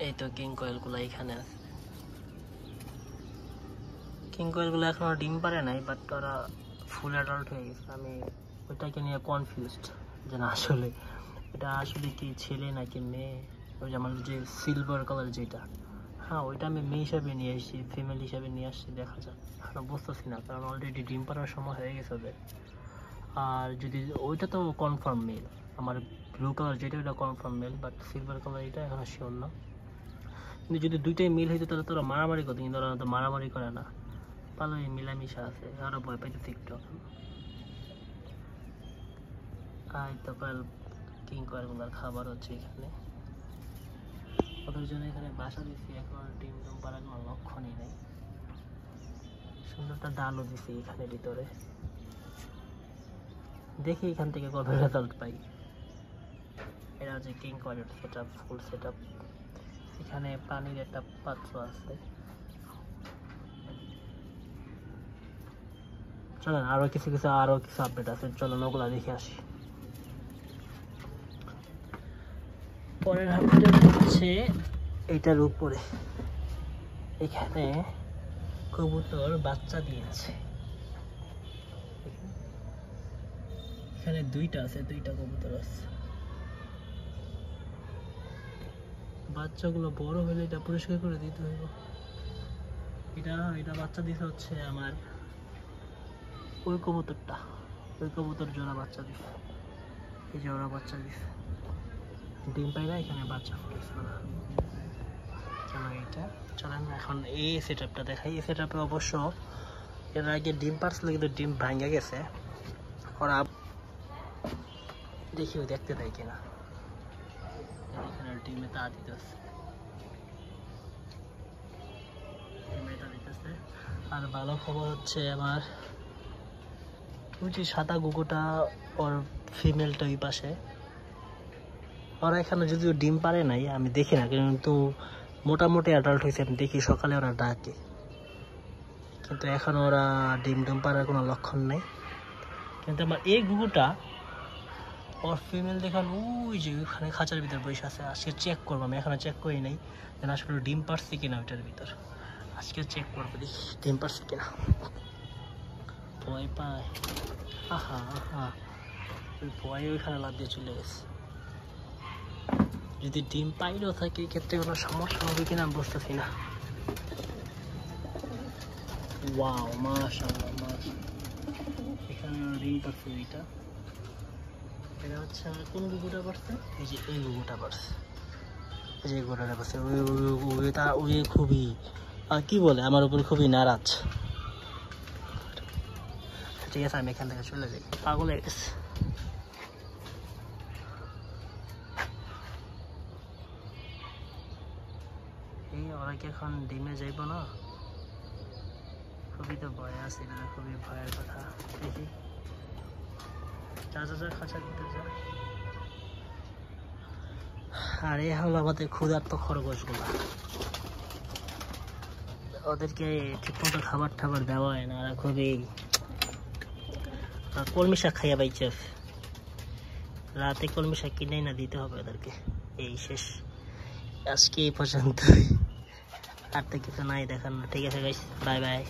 এই তো কিং কোয়েলগুলো এখানে আছে। কিং কোয়েলগুলো এখনো ডিম পারে নাই, বাট ওরা ফুল অ্যাডাল্ট হয়ে গেছে। আমি ওইটাকে নিয়ে কনফিউজড যে না আসলে এটা আসলে কি ছেলে নাকি মেয়ে। ওই যে আমার যে সিলভার কালার যেটা, হ্যাঁ ওইটা আমি মেয়ে হিসাবে নিয়ে এসেছি, ফিমেল হিসাবে নিয়ে আসছি, দেখা যাক। এখন বুঝতেছি না, কারণ অলরেডি ডিম পাড়ার সময় হয়ে গেছে ওদের। আর যদি ওইটা তো কনফার্ম মেল, আমার ব্লু কালার যেটা ওইটা confirm mail, but silver colour এটা এখন শিওর না। কিন্তু যদি দুইটাই মিল হইতো তাহলে তোরা মারামারি করতো, কিন্তু ওরা তো মারামারি করে না, ভালোই মিলামিশা আছে। ওরা ভয় পাইতেছে একটু এখন। আর তো কিং কোয়েলগুলার খাবার হচ্ছে এখানে, ওদের জন্য এখানে বাসা দিচ্ছি। এখন ডিম ডুম পাড়ার কোনো লক্ষণই নেই। সুন্দর একটা ডালও দিছি এখানে ভিতরে, দেখি এখান থেকে কবে রেজাল্ট পাই। এটা হচ্ছে কিং কোয়েলের set up, full set up. এখানে পানির একটা পাত্র আছে। চলেন আরো কিছু আপডেট আছে, চলেন ওগুলা দেখে আসি। পরের আপডেট হচ্ছে এটার উপরে, এখানে কবুতর বাচ্চা দিয়েছে। এখানে দুইটা কবুতর আছে। বাচ্চাগুলো বড় হলে এটা পরিষ্কার করে দিতে হবে। এটা বাচ্চা দিতে হচ্ছে আমার ওই কবুতর জোড়া বাচ্চা দিছে। এই যে ওরা বাচ্চা দিছে, ডিম পাইরা এখানে বাচ্চা ফুটেছে না। চলেন এখন এই সেট আপটা দেখাই। এই সেট আপে অবশ্য এর আগে ডিম পারছিল, কিন্তু ডিম ভাঙে গেছে। ওরা দেখি দেখতে দেয় কিনা। এখানে ডিমে তা দিতেছে, আর ভালো খবর হচ্ছে আমার ওই যে সাদা গুগুটা ওর ফিমেলটা ওই পাশে, ওরা এখানে যদিও ডিম পারে নাই, আমি দেখি না, কিন্তু মোটামুটি অ্যাডাল্ট হয়েছে। আমি দেখি সকালে ওরা ডাকে, কিন্তু এখন ওরা ডিম পাড়ার কোনো লক্ষণ নেই। কিন্তু আমার এই গুগুটা ওর ফিমেল দেখান ওই যে ওইখানে খাঁচার ভিতর বসে আছে। আজকে চেক করবো, আমি এখনো চেক করি নাই যেন আসলে ডিম পারছে কিনা ওইটার ভিতর। আজকে চেক করবো, দেখি ডিম পারছে কিনা। ভয় পায়, ওই ভয়ে ওইখানে লাফ দিয়ে চলে গেছে। যদি ডিম পাইলেও থাকে এক্ষেত্রে কোনো সমস্যা হবে কিনা আমি বুঝতেছি না। ওয়াও, মাশাআল্লাহ, এখানে ডিম পারছে দুইটা। এটা হচ্ছে কোন গুগুটা পারছে, এই যে এই গুগুটা পারছে, এই যে গুগুটা পারছে। ওই খুবই কি বলে আমার উপর খুবই নারাজ। ঠিক আছে, আমি এখান থেকে চলে যাই, পাগল হয়ে গেছে। এই ওরা কি এখন ডিমে যাইব না? খুবই তো ভয় আছে, খুবই ভয়ের কথা। দেখি যা খাঁচার ভিতরে যা। আর এ হলো আমাদের ক্ষুধার্ত খরগোশগুলো, ওদেরকে ঠিকমতো খাবার দেওয়া হয় না। ওরা খুবই কলমি শাক খাইয়া পাইছে, রাতে কলমি শাক কিনে না দিতে হবে ওদেরকে। এই শেষ, আজকে এই পর্যন্ত, আর তো কিছু নাই দেখার না। ঠিক আছে গাইস, বাই বাই।